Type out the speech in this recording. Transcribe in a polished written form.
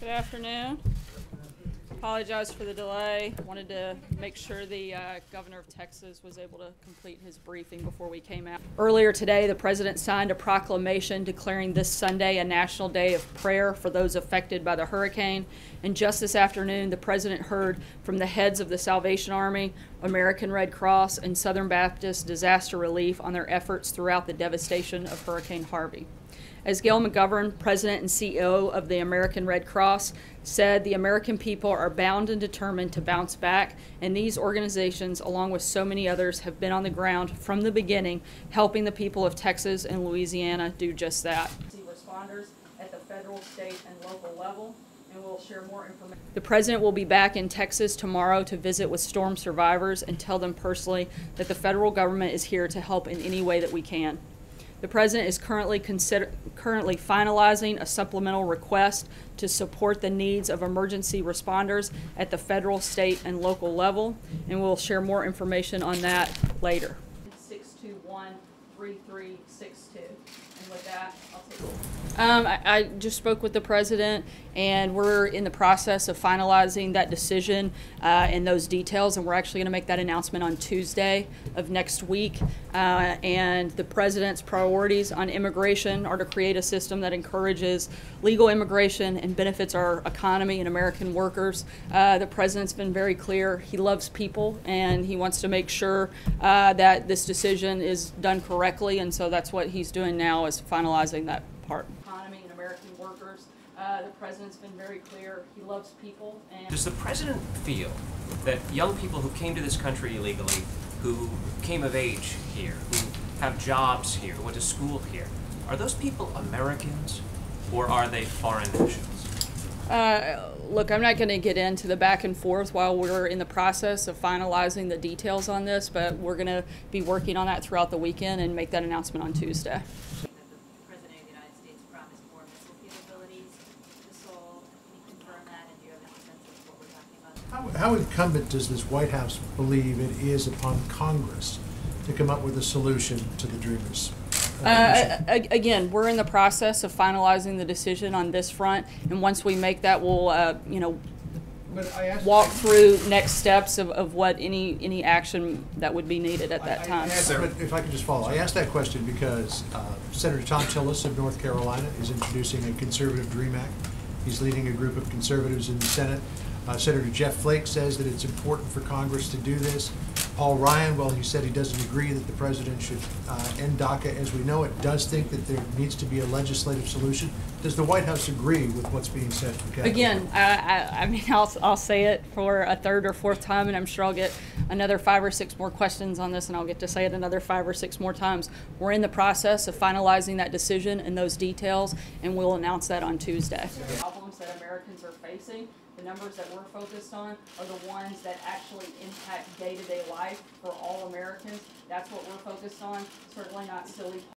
Good afternoon. Apologize for the delay. Wanted to make sure the governor of Texas was able to complete his briefing before we came out. Earlier today, the president signed a proclamation declaring this Sunday a national day of prayer for those affected by the hurricane. And just this afternoon, the president heard from the heads of the Salvation Army, American Red Cross, and Southern Baptist Disaster Relief on their efforts throughout the devastation of Hurricane Harvey. As Gail McGovern, President and CEO of the American Red Cross, said, the American people are bound and determined to bounce back, and these organizations, along with so many others, have been on the ground from the beginning, helping the people of Texas and Louisiana do just that. Responders at the federal, state, and local level, and we'll share more information. The President will be back in Texas tomorrow to visit with storm survivors and tell them personally that the federal government is here to help in any way that we can. The President is currently finalizing a supplemental request to support the needs of emergency responders at the federal, state, and local level, and we'll share more information on that later. 621-3362. And with that, I'll take it. I just spoke with the President, and we're in the process of finalizing that decision and those details, and we're actually going to make that announcement on Tuesday of next week. And the President's priorities on immigration are to create a system that encourages legal immigration and benefits our economy and American workers. The President's been very clear. He loves people, and he wants to make sure that this decision is done correctly, and so that's what he's doing now, is finalizing that part. Economy and American workers. The President's been very clear. He loves people. And does the President feel that young people who came to this country illegally, who came of age here, who have jobs here, who went to school here, are those people Americans or are they foreign nationals? Look, I'm not going to get into the back and forth while we're in the process of finalizing the details on this, but we're going to be working on that throughout the weekend and make that announcement on Tuesday. How incumbent does this White House believe it is upon Congress to come up with a solution to the Dreamers? Again, we're in the process of finalizing the decision on this front, and once we make that, we'll walk through next steps of what any action that would be needed at that time. But if I could just follow, I asked that question because Senator Tom Tillis of North Carolina is introducing a Conservative Dream Act. He's leading a group of conservatives in the Senate. Senator Jeff Flake says that it's important for Congress to do this. Paul Ryan, well, he said he doesn't agree that the President should end DACA as we know it, does think that there needs to be a legislative solution. Does the White House agree with what's being said? Again, I mean, I'll say it for a third or fourth time, and I'm sure I'll get another 5 or 6 more questions on this, and I'll get to say it another 5 or 6 more times. We're in the process of finalizing that decision and those details, and we'll announce that on Tuesday. The problems that Americans are facing, the numbers that we're focused on are the ones that actually impact day-to-day life for all Americans. That's what we're focused on, certainly not silly